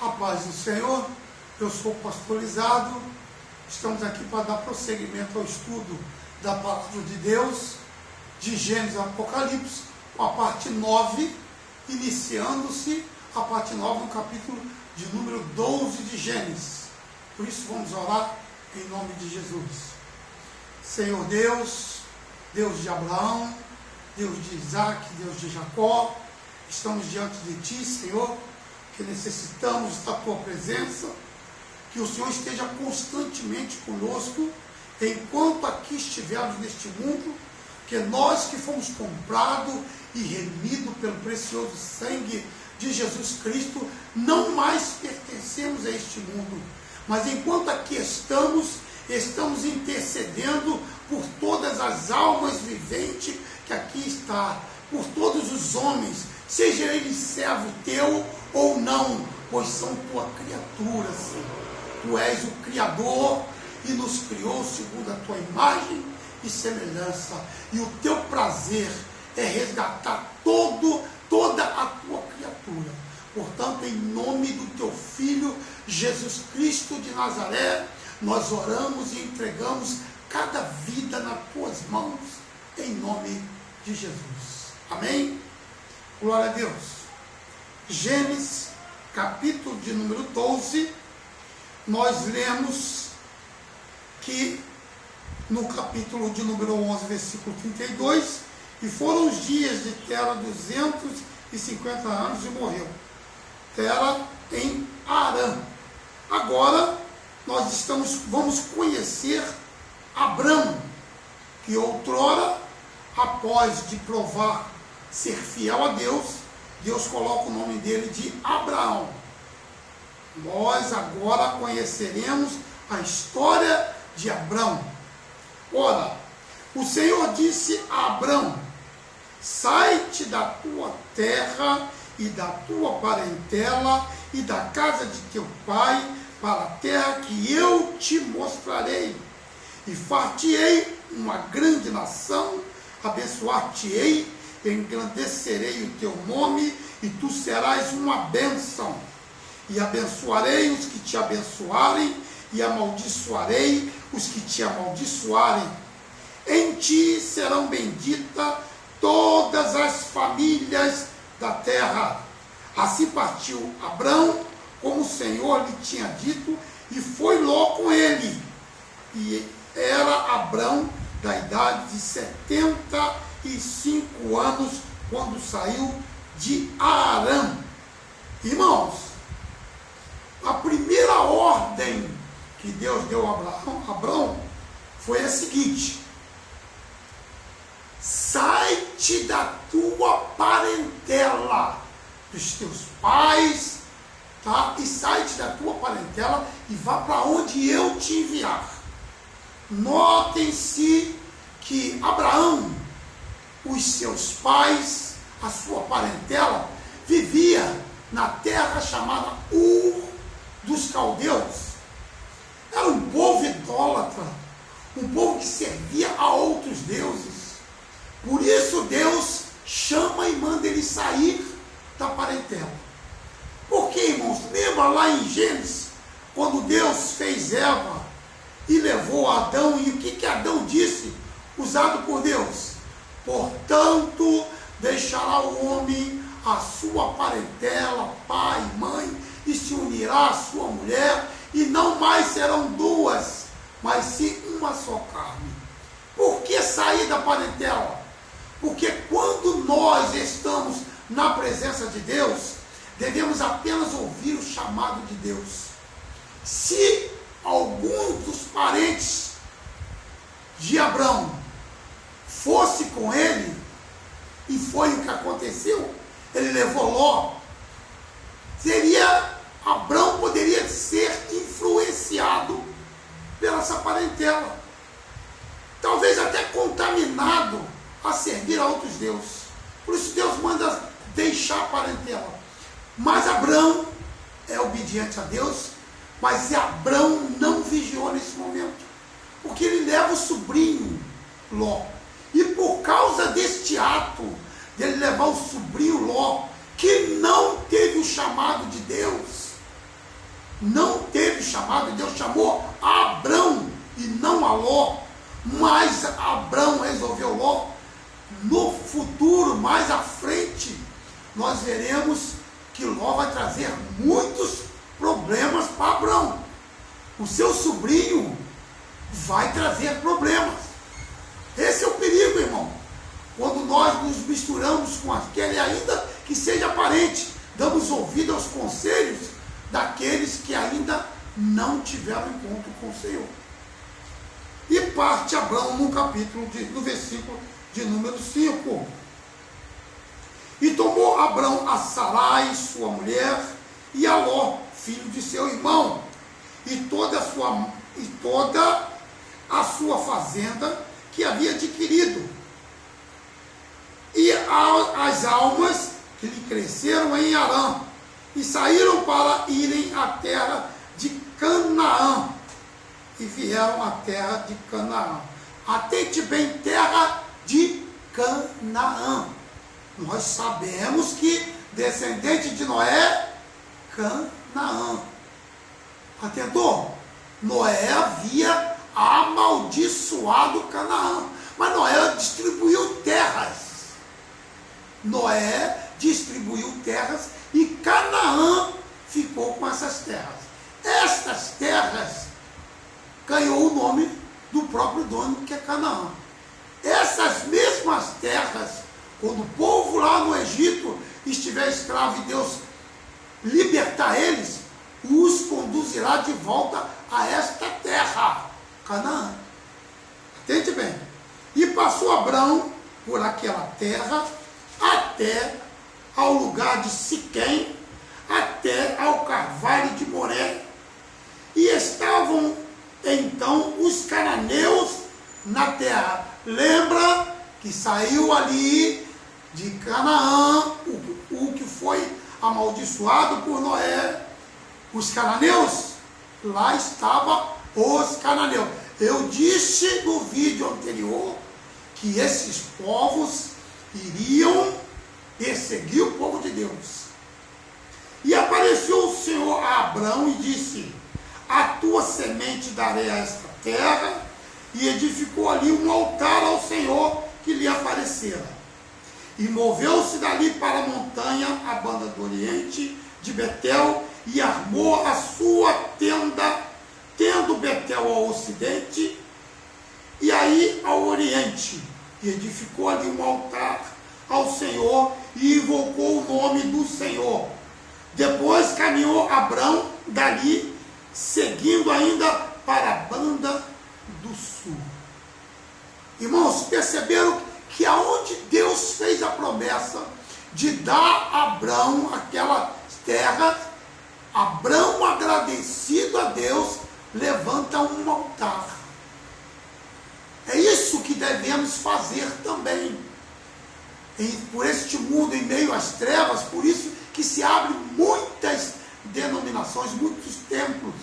A paz do Senhor, eu sou pastorizado, estamos aqui para dar prosseguimento ao estudo da Palavra de Deus, de Gênesis a Apocalipse, com a parte 9, iniciando-se a parte 9 no capítulo de número 12 de Gênesis. Por isso vamos orar em nome de Jesus. Senhor Deus, Deus de Abraão, Deus de Isaac, Deus de Jacó, estamos diante de Ti, Senhor, que necessitamos da Tua presença, que o Senhor esteja constantemente conosco, enquanto aqui estivermos neste mundo, que nós que fomos comprados e remidos pelo precioso sangue de Jesus Cristo, não mais pertencemos a este mundo, mas enquanto aqui estamos intercedendo por todas as almas viventes que aqui está, por todos os homens, seja ele servo teu ou não, pois são tua criatura, Senhor. Tu és o Criador e nos criou segundo a tua imagem e semelhança. E o teu prazer é resgatar toda a tua criatura. Portanto, em nome do teu Filho, Jesus Cristo de Nazaré, nós oramos e entregamos cada vida nas tuas mãos, em nome de Jesus. Amém? Glória a Deus. Gênesis, capítulo de número 12, nós lemos que no capítulo de número 11, versículo 32, e foram os dias de Tera 250 anos e morreu. Tera em Harã. Agora nós vamos conhecer Abrão, que outrora, após de provar ser fiel a Deus, Deus coloca o nome dele de Abraão. Nós agora conheceremos a história de Abrão. Ora, o Senhor disse a Abrão: sai-te da tua terra e da tua parentela e da casa de teu pai para a terra que eu te mostrarei, e far-te-ei uma grande nação, abençoar-te-ei, engrandecerei o teu nome, e tu serás uma bênção. E abençoarei os que te abençoarem, e amaldiçoarei os que te amaldiçoarem. Em ti serão benditas todas as famílias da terra. Assim partiu Abrão, como o Senhor lhe tinha dito, e foi Ló com ele. E era Abrão da idade de 75 anos, quando saiu de Harã. Irmãos, a primeira ordem que Deus deu a Abrão foi a seguinte: sai-te da tua parentela, dos teus pais, tá? E sai-te da tua parentela e vá para onde eu te enviar. Notem-se que Abraão, os seus pais, a sua parentela, vivia na terra chamada Ur dos Caldeus. Era um povo idólatra, um povo que servia a outros deuses. Por isso Deus chama e manda ele sair da parentela. Porque, irmãos, lembra lá em Gênesis, quando Deus fez Eva e levou Adão, e o que Adão disse, usado por Deus? Portanto, deixará o homem a sua parentela, pai, mãe, e se unirá à sua mulher, e não mais serão duas, mas sim uma só carne. Por que sair da parentela? Porque quando nós estamos na presença de Deus, devemos apenas ouvir o chamado de Deus. Se algum dos parentes de Abrão fosse com ele, e foi o que aconteceu, ele levou Ló, Abrão poderia ser influenciado pela essa parentela, talvez até contaminado a servir a outros deuses. Por isso Deus manda deixar a parentela. Mas Abrão é obediente a Deus, mas Abrão não vigiou nesse momento, porque ele leva o sobrinho Ló. E por causa deste ato, dele levar o sobrinho Ló, que não teve o chamado de Deus, não teve chamado, Deus chamou a Abrão e não a Ló, mas Abrão resolveu Ló. No futuro, mais à frente, nós veremos que Ló vai trazer muitos problemas para Abrão. O seu sobrinho vai trazer problemas. Esse é o perigo, irmão. Quando nós nos misturamos com aquele, ainda que seja parente, damos ouvido aos conselhos daqueles que ainda não tiveram encontro com o Senhor. E parte Abrão no versículo de número 5. E tomou Abrão a Sarai, sua mulher, e a Ló, filho de seu irmão, e toda a sua fazenda que havia adquirido, e as almas que lhe cresceram em Harã, e saíram para irem à terra de Canaã, e vieram à terra de Canaã. Atente bem, terra de Canaã. Nós sabemos que descendente de Noé, Canaã. Atentou? Noé havia amaldiçoado Canaã, mas Noé distribuiu terras. Noé distribuiu terras e Canaã ficou com essas terras. Estas terras ganhou o nome do próprio dono, que é Canaã. Essas mesmas terras, quando o povo lá no Egito estiver escravo e Deus libertar eles, os conduzirá de volta a esta terra, Canaã. Atente bem. E passou Abrão por aquela terra até ao lugar de Siquém, até ao carvalho de Moré, e estavam então os cananeus na terra. Lembra que saiu ali de Canaã o que foi amaldiçoado por Noé, os cananeus? Lá estavam os cananeus. Eu disse no vídeo anterior que esses povos iriam perseguir o povo de Deus. E apareceu o Senhor a Abrão e disse: a tua semente darei a esta terra. E edificou ali um altar ao Senhor que lhe aparecera. E moveu-se dali para a montanha, a banda do oriente de Betel, e armou a sua tenda, tendo Betel ao ocidente, e aí ao oriente. E edificou ali um altar ao Senhor, e invocou o nome do Senhor. Depois caminhou Abrão dali, seguindo ainda para a banda do sul. Irmãos, perceberam que aonde Deus fez a promessa de dar a Abrão aquela terra, Abrão, agradecido a Deus, levanta um altar. É isso que devemos fazer também. Por este mundo em meio às trevas, por isso que se abrem muitas denominações, muitos templos,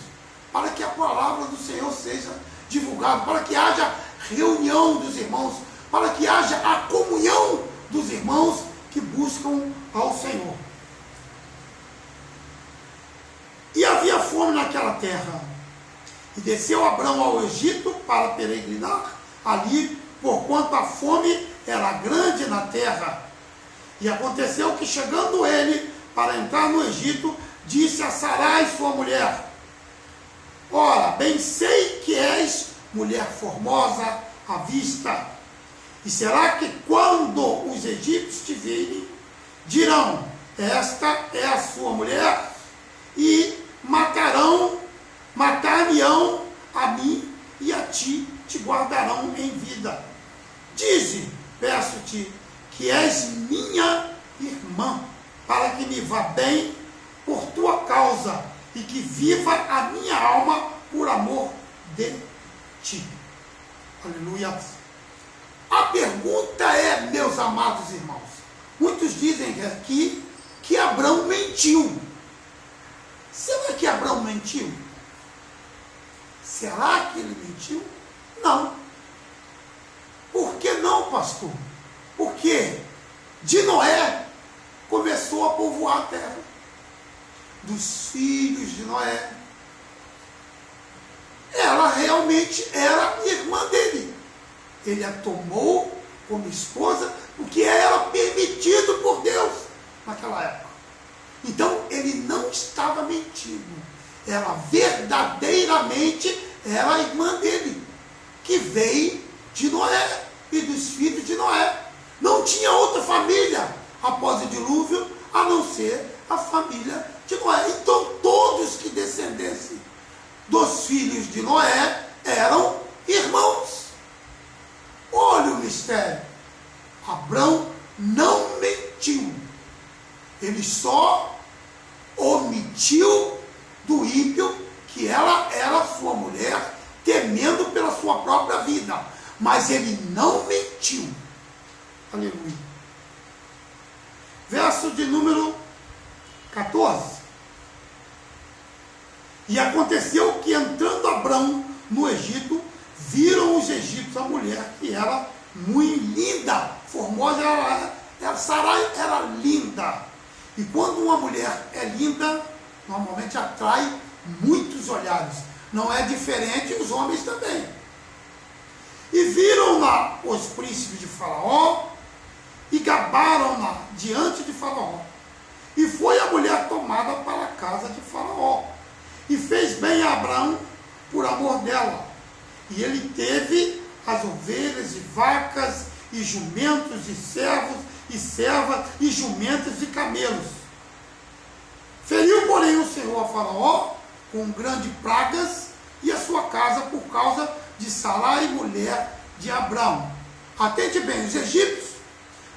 para que a palavra do Senhor seja divulgada, para que haja reunião dos irmãos, para que haja a comunhão dos irmãos que buscam ao Senhor. E havia fome naquela terra, e desceu Abrão ao Egito para peregrinar ali, porquanto a fome era grande na terra. E aconteceu que, chegando ele para entrar no Egito, disse a Sarai, sua mulher: ora, bem sei que és mulher formosa à vista, e será que quando os egípcios te virem, dirão: esta é a sua mulher, e matar-me-ão a mim e a ti, te guardarão em vida. Dize, peço-te, que és minha irmã, para que me vá bem por tua causa, e que viva a minha alma por amor de ti. Aleluia. A pergunta é, meus amados irmãos, muitos dizem aqui que Abrão mentiu. Será que Abrão mentiu? Será que ele mentiu? Não. Por que não, pastor? Porque de Noé começou a povoar a terra. Dos filhos de Noé realmente era irmã dele. Ele a tomou como esposa, porque era permitido por Deus naquela época. Então ele não estava mentindo. Ela verdadeiramente era a irmã dele, que veio de Noé e dos filhos de Noé. Não tinha outra família após o dilúvio, a não ser a família de Noé. Então todos que descendessem dos filhos de Noé eram irmãos. Olha o mistério. Abrão não mentiu. Ele só omitiu do ímpio que ela era sua mulher, temendo pela sua própria vida. Mas ele não mentiu. Aleluia. Verso de número 14. E aconteceu que, entrando Abrão no Egito, viram os egípcios a mulher que era muito linda, formosa, Sarai era linda. E quando uma mulher é linda, normalmente atrai muitos olhares. Não é diferente os homens também. E viram-na os príncipes de Faraó e gabaram-na diante de Faraó. E foi a mulher tomada para a casa de Faraó. E fez bem a Abrão por amor dela. E ele teve as ovelhas e vacas e jumentos e servos e servas e jumentos e camelos. Feriu, porém, o Senhor a Faraó com grandes pragas e a sua casa por causa de Sarai, mulher de Abrão. Atente bem, os egípcios,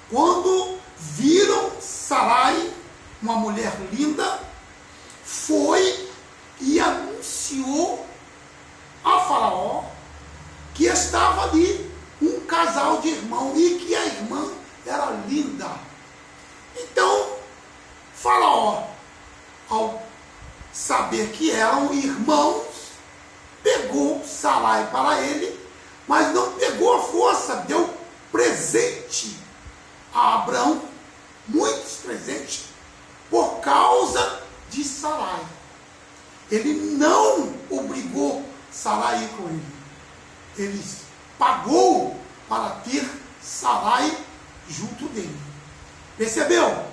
quando viram Sarai, uma mulher linda, foi e anunciou a Faraó que estava ali um casal de irmãos e que a irmã era linda. Então, Faraó, ao saber que eram irmãos, pegou Sarai para ele, mas não pegou a força, deu presente a Abrão, muitos presentes, por causa de Sarai. Ele não obrigou Sarai a ir com ele. Ele pagou para ter Sarai junto dele. Percebeu?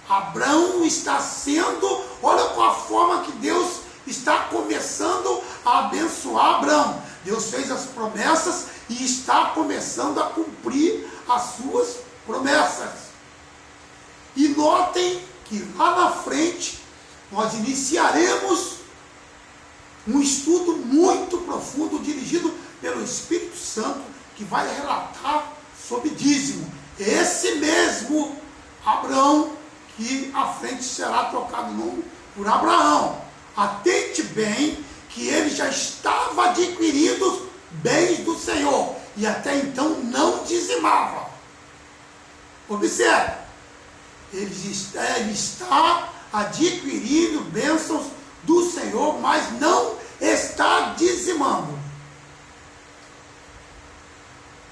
Abrão está sendo, olha com a forma que Deus está começando a abençoar Abrão. Deus fez as promessas e está começando a cumprir as suas promessas. E notem que lá na frente nós iniciaremos um estudo muito profundo dirigido pelo Espírito Santo, que vai relatar sobre dízimo. Esse mesmo Abrão que à frente será trocado o nome por Abraão. Atente bem que ele já estava adquirindo bens do Senhor e até então não dizimava. Observe, ele está adquirindo bênçãos do Senhor, mas não está dizimando.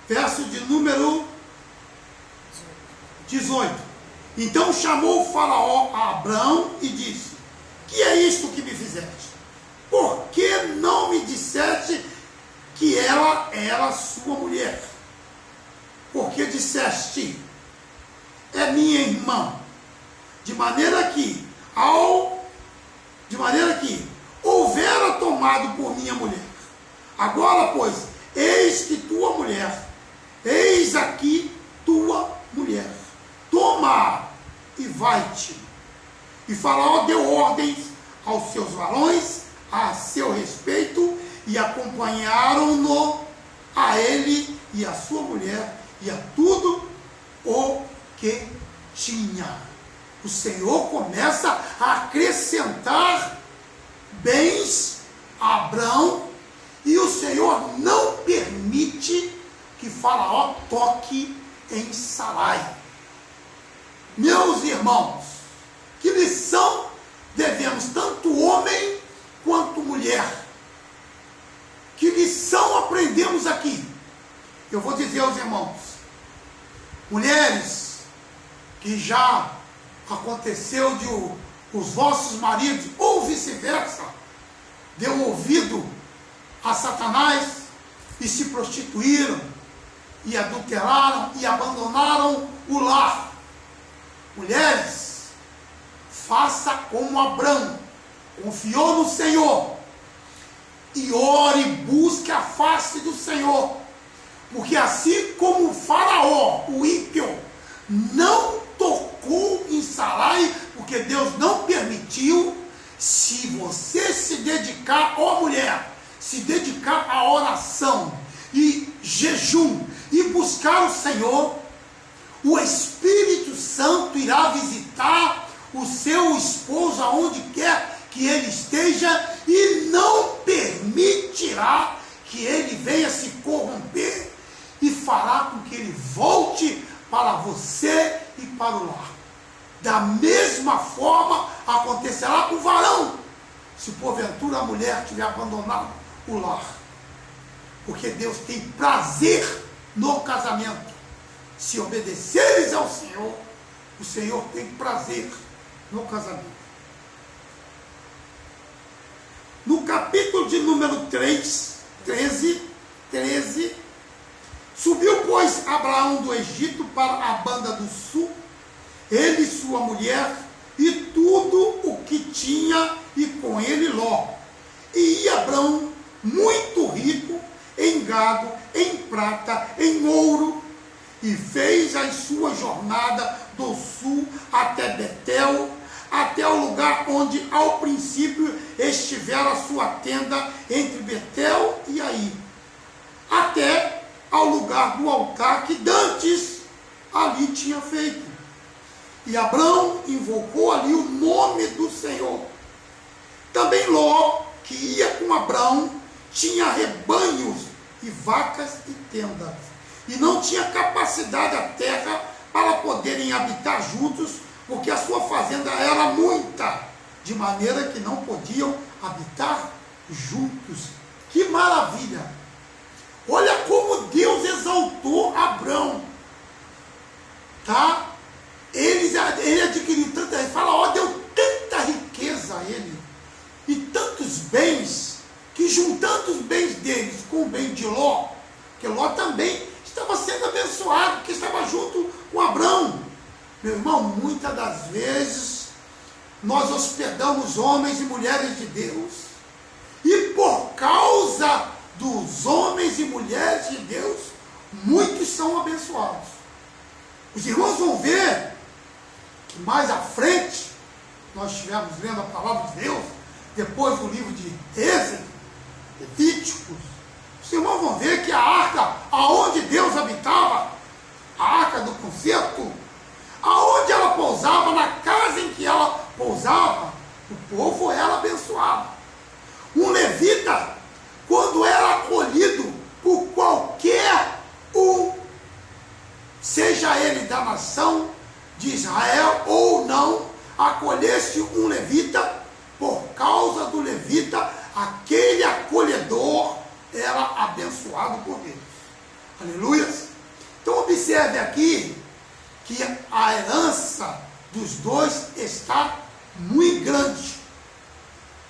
Verso de número 18. Então chamou o Faraó a Abrão e disse: que é isto que me fizeste? Por que não me disseste que ela era sua mulher? Porque disseste: é minha irmã. De maneira que houvera tomado por minha mulher. Agora, pois, eis que tua mulher, eis aqui tua mulher. Toma e vai-te. E Faraó deu ordens aos seus varões a seu respeito e acompanharam-no a ele e a sua mulher e a tudo o que tinha. O Senhor começa a acrescentar bens a Abrão e o Senhor não permite que Faraó toque em Sarai. Meus irmãos, que lição devemos, tanto homem quanto mulher? Que lição aprendemos aqui? Eu vou dizer aos irmãos, mulheres, que já aconteceu de os vossos maridos, ou vice-versa, deu ouvido a Satanás e se prostituíram, e adulteraram e abandonaram o lar. Mulheres, faça como Abrão, confiou no Senhor, e ore e busque a face do Senhor, porque assim como o Faraó, o ímpio, não tocou em Sarai, porque Deus não permitiu, se você se dedicar, ó mulher, se dedicar à oração e jejum e buscar o Senhor, o Espírito Santo irá visitar o seu esposo aonde quer que ele esteja e não permitirá que ele venha se corromper e fará com que ele volte para você e para o lar. Da mesma forma acontecerá com o varão, se porventura a mulher tiver abandonado o lar. Porque Deus tem prazer no casamento. Se obedeceres ao Senhor, o Senhor tem prazer no casamento. No capítulo de número 13, subiu, pois, Abraão do Egito para a banda do sul, ele e sua mulher, e tudo o que tinha, e com ele Ló. E ia Abraão muito rico em gado, em prata, em ouro, e fez a sua jornada do sul até Betel, até o lugar onde ao princípio estivera a sua tenda entre Betel e Ai, até ao lugar do altar que dantes ali tinha feito. E Abrão invocou ali o nome do Senhor. Também Ló, que ia com Abrão, tinha rebanhos e vacas e tendas, e não tinha capacidade a terra para poderem habitar juntos, porque a sua fazenda era muita, de maneira que não podiam habitar juntos. Que maravilha! Olha como Deus exaltou Abrão, tá? Ele adquiriu tanta, ele fala, ó, deu tanta riqueza a ele, e tantos bens, que juntando os bens deles com o bem de Ló, que Ló também estava sendo abençoado, porque estava junto com Abrão. Meu irmão, muitas das vezes nós hospedamos homens e mulheres de Deus, e por causa dos homens e mulheres de Deus, muitos são abençoados. Os irmãos vão ver que mais à frente, nós estivemos lendo a palavra de Deus, depois do livro de Êxodo, Levíticos, os irmãos vão ver que a arca, aonde Deus habitava, a arca do concerto, aonde ela pousava, na casa em que ela pousava, o povo era abençoado. Um levita, quando era acolhido por qualquer um, seja ele da nação de Israel ou não, acolhesse um levita, por causa do levita, aquele acolhedor era abençoado por Deus. Aleluia! Então observe aqui que a herança dos dois está muito grande.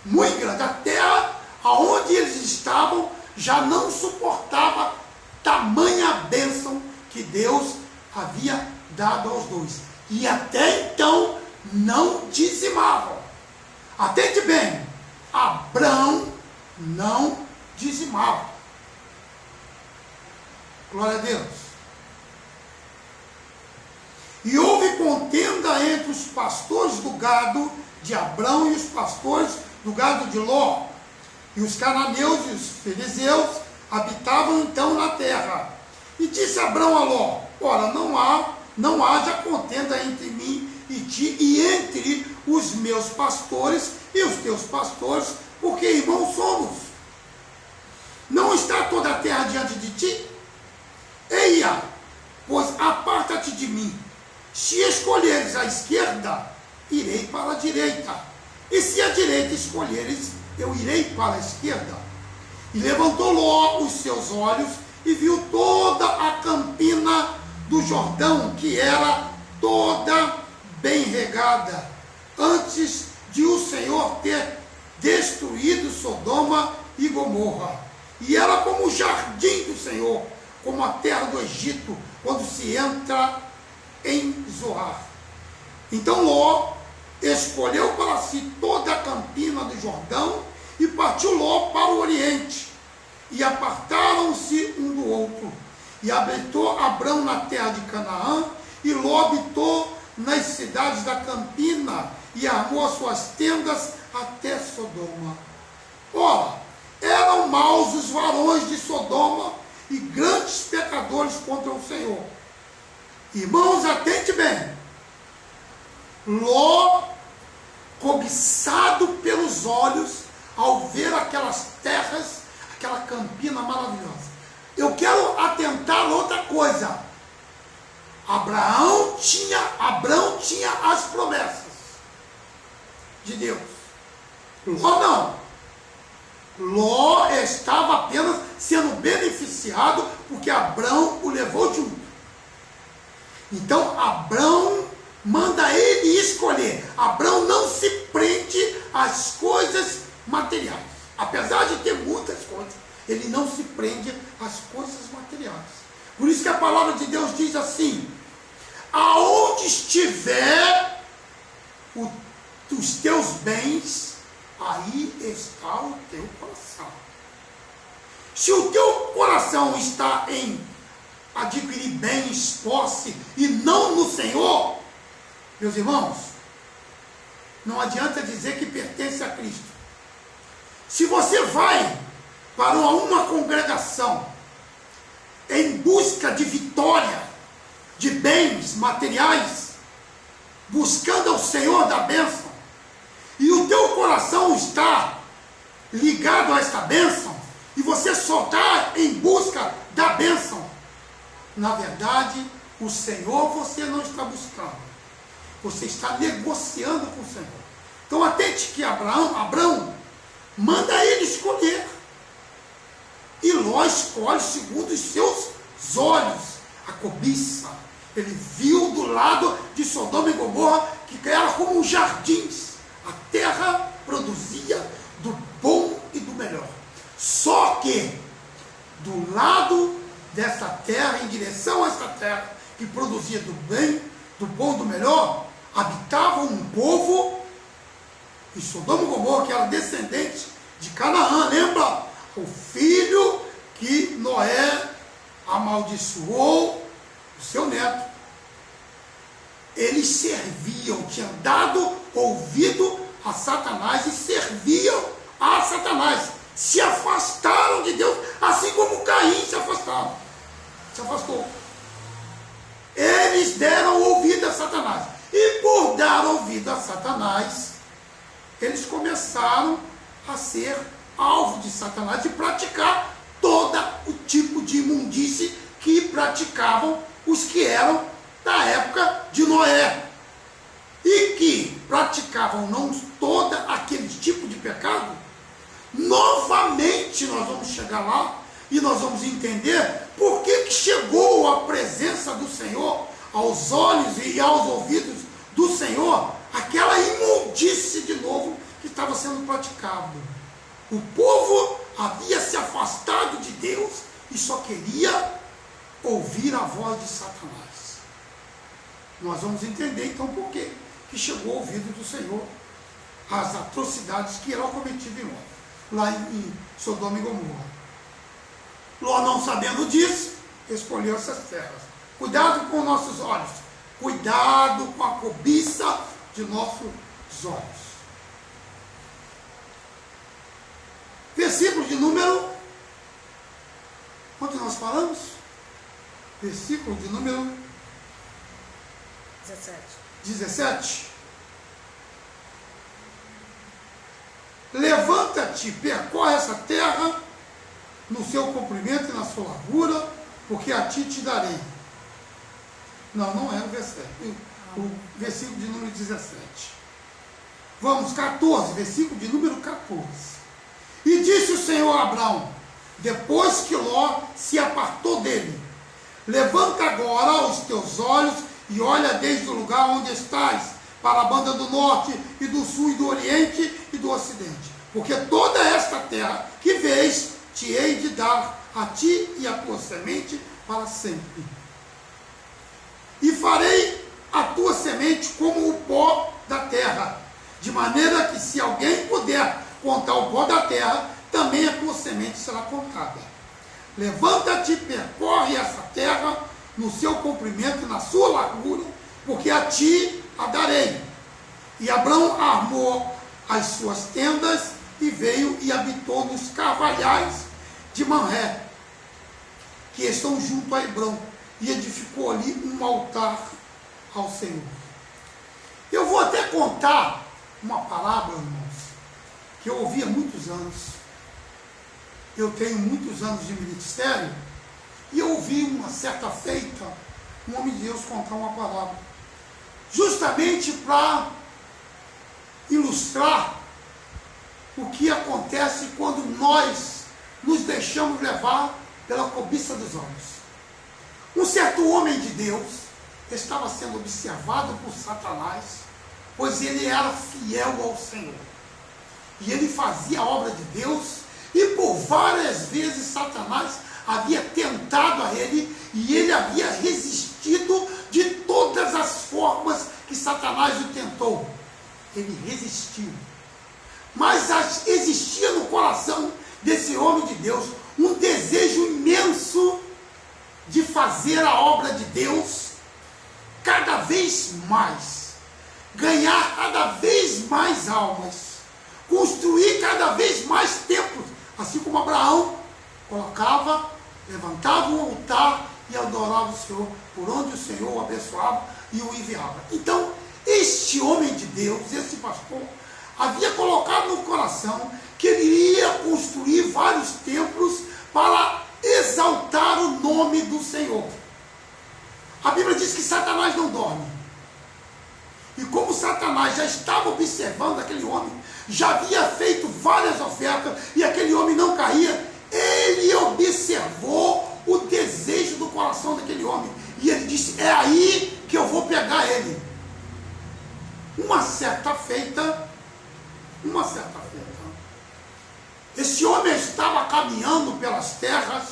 Muito grande. A terra aonde eles estavam já não suportava tamanha bênção que Deus havia dado aos dois. E até então não dizimavam. Atende bem, Abrão não dizimava. Glória a Deus. E houve contenda entre os pastores do gado de Abrão e os pastores do gado de Ló. E os cananeus e os filisteus habitavam então na terra. E disse Abrão a Ló, ora, não haja contenda entre mim e ti, e entre os meus pastores e os teus pastores, porque irmãos somos. Não está toda a terra diante de ti? Eia, pois aparta-te de mim. Se escolheres a esquerda, irei para a direita. E se a direita escolheres, eu irei para a esquerda. E levantou Ló os seus olhos e viu toda a campina do Jordão, que era toda bem regada, antes de o Senhor ter destruído Sodoma e Gomorra. e era como o jardim do Senhor, como a terra do Egito, quando se entra em Zoar. Então Ló escolheu para si toda a campina do Jordão e partiu Ló para o oriente. E apartaram-se um do outro. E habitou Abrão na terra de Canaã, e Ló habitou nas cidades da campina, e armou as suas tendas até Sodoma. Ora, eram maus os varões de Sodoma, e grandes pecadores contra o Senhor. Irmãos, atente bem. Ló, cobiçado pelos olhos, ao ver aquelas terras, aquela campina maravilhosa. Eu quero atentar a outra coisa. Abraão tinha as promessas de Deus. Ló não. Ló estava apenas sendo beneficiado porque Abrão o levou junto. Então Abrão manda ele escolher. Abrão não se prende às coisas materiais. Apesar de ter muitas coisas, ele não se prende às coisas materiais. Por isso que a palavra de Deus diz assim: aonde estiver os teus bens, aí está o teu coração. Se o teu coração está em adquirir bens, posse, e não no Senhor, meus irmãos, não adianta dizer que pertence a Cristo. Se você vai para uma congregação em busca de vitória, de bens materiais, buscando ao Senhor da bênção, e o teu coração está ligado a esta bênção, e você só está em busca da bênção, na verdade, o Senhor você não está buscando, você está negociando com o Senhor. Então atente que Abrão manda ele escolher, e Ló escolhe segundo os seus olhos, a cobiça. Ele viu do lado de Sodoma e Gomorra que era como jardins, a terra produzia do bom e do melhor. Só que do lado dessa terra, em direção a essa terra que produzia do bem, do bom e do melhor, habitava um povo, e Sodoma e Gomorra, que era descendente de Canaã, lembra? O filho que Noé amaldiçoou o seu neto. Eles serviam, tinham dado ouvido a Satanás e serviam a Satanás. Se afastaram de Deus, assim como Caim se afastou. Eles deram ouvido a Satanás. E por dar ouvido a Satanás, eles começaram a ser alvo de Satanás e praticar todo o tipo de imundície que praticavam os que eram da época de Noé. E que praticavam não todo aquele tipo de pecado. Novamente nós vamos chegar lá e nós vamos entender por que chegou a presença do Senhor aos olhos e aos ouvidos do Senhor, aquela imundície de novo que estava sendo praticado. O povo havia se afastado de Deus e só queria ouvir a voz de Satanás. Nós vamos entender então por que chegou ao ouvido do Senhor as atrocidades que eram cometidas em Ló, lá em Sodoma e Gomorra. Ló, não sabendo disso, escolheu essas terras. Cuidado com nossos olhos, cuidado com a cobiça de nossos olhos. Versículo de número, quanto nós falamos? Versículo de número 17. Levanta-te, percorre essa terra no seu comprimento e na sua largura, porque a ti te darei. Não é o versículo de número 17. Vamos, 14, versículo de número 14. E disse o Senhor a Abrão, depois que Ló se apartou dele: levanta agora os teus olhos e olha desde o lugar onde estás, para a banda do norte e do sul e do oriente e do ocidente. Porque toda esta terra que vês te hei de dar a ti e a tua semente para sempre. E farei a tua semente como o pó da terra, de maneira que se alguém puder contar o pó da terra, também a tua semente será contada. Levanta-te, percorre essa terra no seu comprimento e na sua largura, porque a ti a darei. E Abrão armou as suas tendas e veio e habitou nos carvalhais de Manré, que estão junto a Hebrão, e edificou ali um altar ao Senhor. Eu vou até contar uma parábola, irmãos, que eu ouvi há muitos anos. Eu tenho muitos anos de ministério, e eu ouvi uma certa feita, um homem de Deus contar uma parábola, justamente para ilustrar o que acontece quando nós nos deixamos levar pela cobiça dos olhos. Um certo homem de Deus estava sendo observado por Satanás, pois ele era fiel ao Senhor. E ele fazia a obra de Deus, e por várias vezes Satanás havia tentado a ele, e ele havia resistido de todas as formas que Satanás o tentou. Ele resistiu. Mas existia no coração desse homem de Deus um desejo imenso de fazer a obra de Deus cada vez mais, ganhar cada vez mais almas, construir cada vez mais templos, assim como Abraão levantava um altar e adorava o Senhor, por onde o Senhor o abençoava e o enviava. Então, este homem de Deus, esse pastor, havia colocado no coração que ele iria construir vários templos para exaltar o nome do Senhor. A Bíblia diz que Satanás não dorme. E como Satanás já estava observando aquele homem, já havia feito várias ofertas e aquele homem não caía, ele observou o desejo do coração daquele homem. E ele disse, é aí que eu vou pegar ele. Uma certa feita, esse homem estava caminhando pelas terras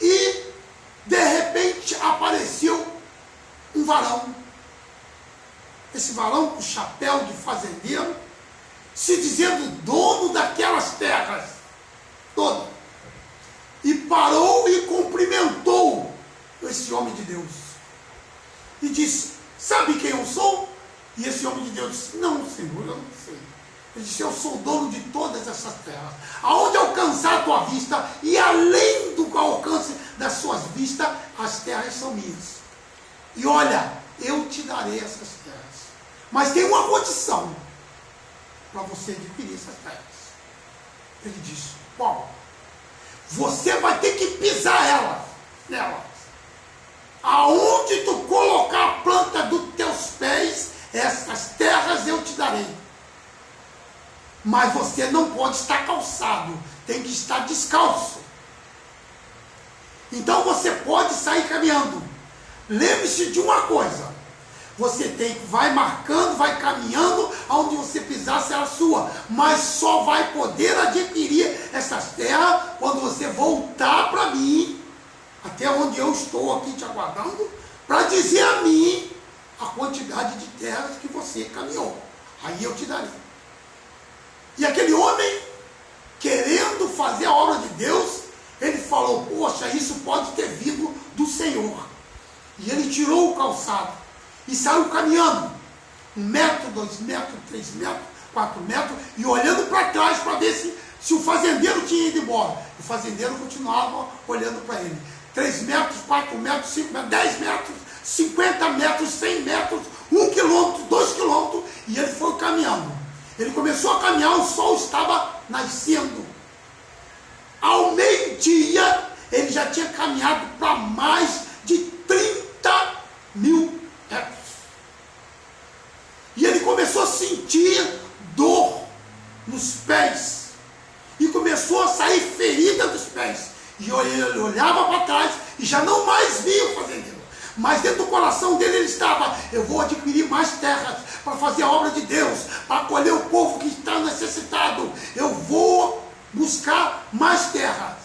e, de repente, apareceu um varão. Esse varão com chapéu de fazendeiro, se dizendo dono daquelas terras todas. E parou e cumprimentou esse homem de Deus. E disse, sabe quem eu sou? E esse homem de Deus disse, não, Senhor, eu não sei. Ele disse, eu sou dono de todas essas terras. Aonde alcançar a tua vista, e além do alcance das suas vistas, as terras são minhas. E olha, eu te darei essas terras. Mas tem uma condição para você adquirir essas terras. Ele disse, qual? Você vai ter que pisar nelas. Aonde tu colocar a planta dos teus pés, essas terras eu te darei. Mas você não pode estar calçado, tem que estar descalço. Então você pode sair caminhando. Lembre-se de uma coisa, você vai marcando, vai caminhando, aonde você pisar será sua, mas só vai poder adquirir essas terras quando você voltar para mim, até onde eu estou aqui te aguardando, para dizer a mim a quantidade de terras que você caminhou. Aí eu te darei. E aquele homem, querendo fazer a obra de Deus, ele falou, poxa, isso pode ter vindo do Senhor. E ele tirou o calçado e saiu caminhando, 1 metro, 2 metros, 3 metros, 4 metros, e olhando para trás para ver se o fazendeiro tinha ido embora. O fazendeiro continuava olhando para ele. 3 metros, 4 metros, 5 metros, 10 metros, 50 metros, 100 metros, 1 quilômetro, 2 quilômetros, e ele foi caminhando. Ele começou a caminhar, o sol estava nascendo. Ao meio-dia, ele já tinha caminhado para mais de 30 mil metros. E ele começou a sentir dor nos pés. E começou a sair ferida dos pés. E ele olhava para trás e já não mais via o fazendeiro. Mas dentro do coração dele ele estava, eu vou adquirir mais terras para fazer a obra de Deus, para acolher o povo que está necessitado. Eu vou buscar mais terras.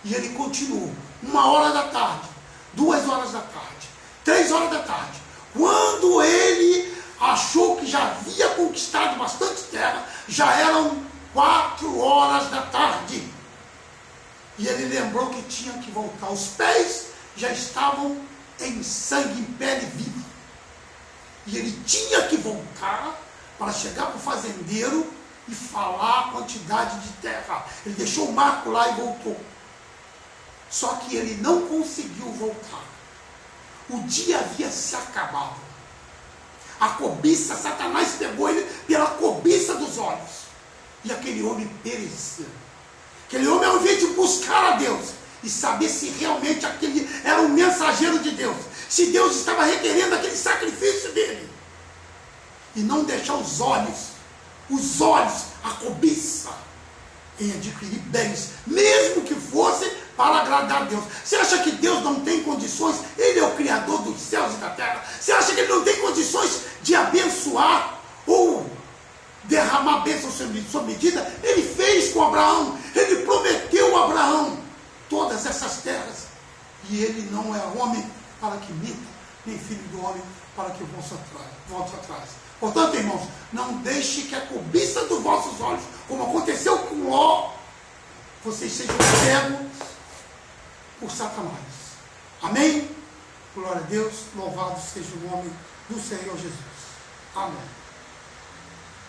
E ele continuou. 1h da tarde, 2h da tarde, 3h da tarde. Quando ele achou que já havia conquistado bastante terra, já eram 4h da tarde. E ele lembrou que tinha que voltar. Os pés já estavam em sangue, em pele viva. E ele tinha que voltar para chegar para o fazendeiro e falar a quantidade de terra. Ele deixou o marco lá e voltou. Só que ele não conseguiu voltar. O dia havia se acabado. A cobiça, Satanás pegou ele pela cobiça dos olhos. E aquele homem pereceu. Aquele homem, ao invés de buscar a Deus e saber se realmente aquele era um mensageiro de Deus, se Deus estava requerendo aquele sacrifício dele, e não deixar os olhos, a cobiça, em adquirir bens, mesmo que fosse para agradar a Deus. Você acha que Deus não tem condições? Ele é o Criador dos céus e da terra. Você acha que ele não tem condições de abençoar ou derramar bênção sob medida? Ele fez com Abraão, ele prometeu a Abraão todas essas terras. E ele não é homem para que minta, nem filho do homem para que volte atrás. Portanto, irmãos, não deixe que a cobiça dos vossos olhos, como aconteceu com Ló, vocês sejam cegos por Satanás. Amém? Glória a Deus, louvado seja o nome do Senhor Jesus. Amém.